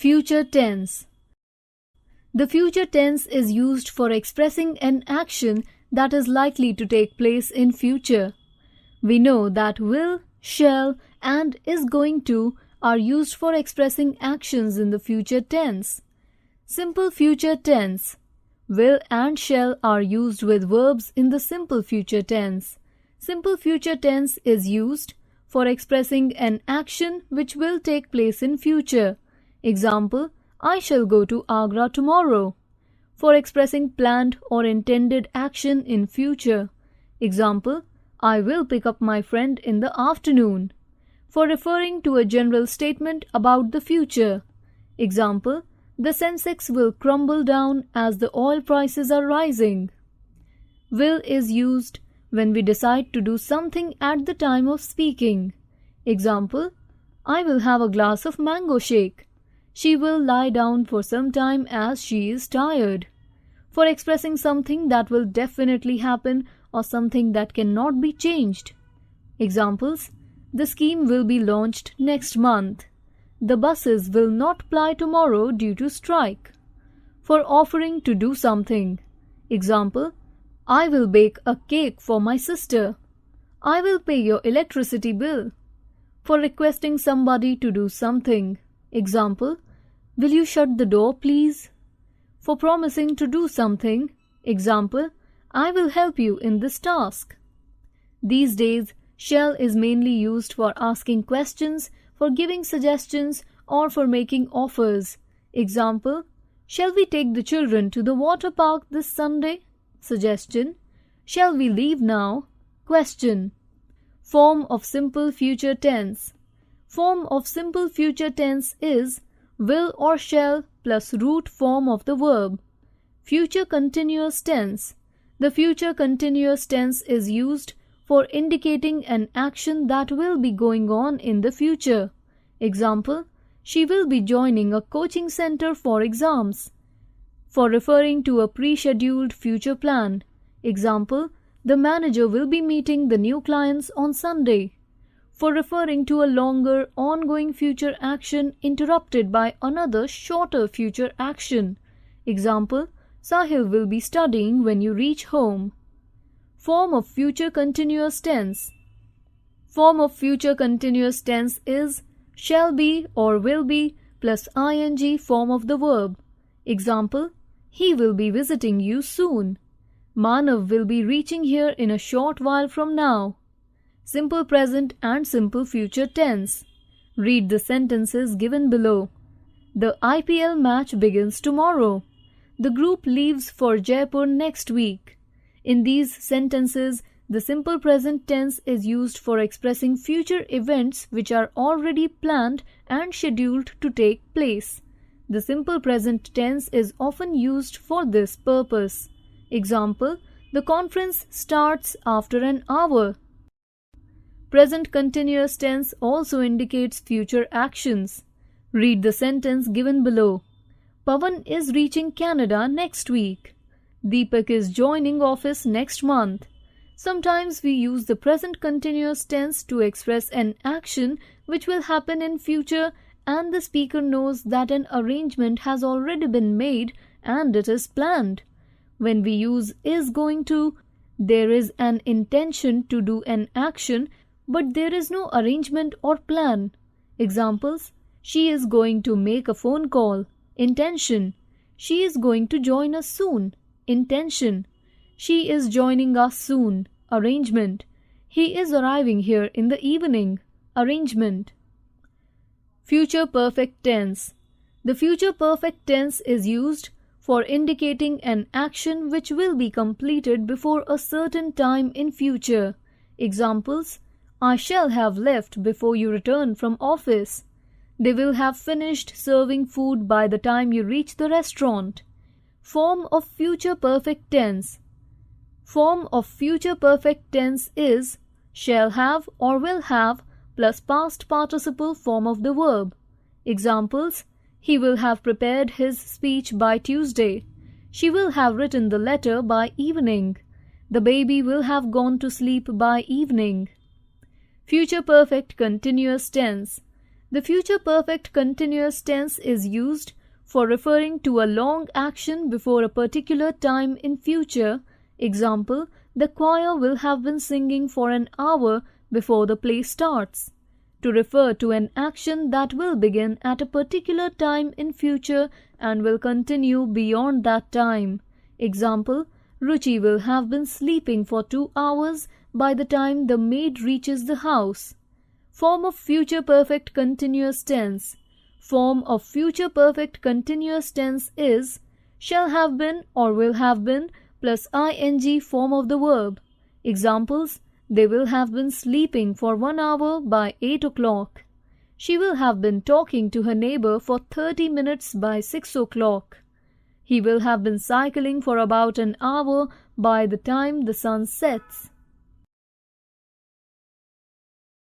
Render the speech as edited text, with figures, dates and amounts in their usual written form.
Future tense. The future tense is used for expressing an action that is likely to take place in future. We know that will, shall, and is going to are used for expressing actions in the future tense. Simple future tense. Will and shall are used with verbs in the simple future tense. Simple future tense is used for expressing an action which will take place in future. Example, I shall go to Agra tomorrow. For expressing planned or intended action in future. Example, I will pick up my friend in the afternoon. For referring to a general statement about the future. Example, the Sensex will crumble down as the oil prices are rising. Will is used when we decide to do something at the time of speaking. Example, I will have a glass of mango shake. She will lie down for some time as she is tired. For expressing something that will definitely happen or something that cannot be changed. Examples, the scheme will be launched next month. The buses will not ply tomorrow due to strike. For offering to do something. Example, I will bake a cake for my sister. I will pay your electricity bill. For requesting somebody to do something. Example, will you shut the door please? For promising to do something. Example, I will help you in this task. These days, shall is mainly used for asking questions, for giving suggestions, or for making offers. Example, shall we take the children to the water park this Sunday? Suggestion, shall we leave now? Question. Form of simple future tense. Form of simple future tense is will or shall plus root form of the verb. Future continuous tense. The future continuous tense is used for indicating an action that will be going on in the future. Example, she will be joining a coaching center for exams. For referring to a pre-scheduled future plan. Example, the manager will be meeting the new clients on Sunday. For referring to a longer, ongoing future action interrupted by another shorter future action. Example, Sahil will be studying when you reach home. Form of future continuous tense. Form of future continuous tense is shall be or will be plus ing form of the verb. Example, he will be visiting you soon. Manav will be reaching here in a short while from now. Simple present and simple future tense. Read the sentences given below. The IPL match begins tomorrow. The group leaves for Jaipur next week. In these sentences, the simple present tense is used for expressing future events which are already planned and scheduled to take place. The simple present tense is often used for this purpose. Example, the conference starts after an hour. Present continuous tense also indicates future actions. Read the sentence given below. Pawan is reaching Canada next week. Deepak is joining office next month. Sometimes we use the present continuous tense to express an action which will happen in future and the speaker knows that an arrangement has already been made and it is planned. When we use is going to, there is an intention to do an action but there is no arrangement or plan. Examples, she is going to make a phone call. Intention, she is going to join us soon. Intention, she is joining us soon. Arrangement, he is arriving here in the evening. Arrangement. Future perfect tense. The future perfect tense is used for indicating an action which will be completed before a certain time in future. Examples, I shall have left before you return from office. They will have finished serving food by the time you reach the restaurant. Form of future perfect tense. Form of future perfect tense is shall have or will have plus past participle form of the verb. Examples, he will have prepared his speech by Tuesday. She will have written the letter by evening. The baby will have gone to sleep by evening. Future perfect continuous tense. The future perfect continuous tense is used for referring to a long action before a particular time in future. Example, the choir will have been singing for an hour before the play starts. To refer to an action that will begin at a particular time in future and will continue beyond that time. Example, Ruchi will have been sleeping for 2 hours by the time the maid reaches the house. Form of future perfect continuous tense. Form of future perfect continuous tense is shall have been or will have been plus ing form of the verb. Examples, they will have been sleeping for 1 hour by 8 o'clock. She will have been talking to her neighbor for 30 minutes by 6 o'clock. He will have been cycling for about an hour by the time the sun sets.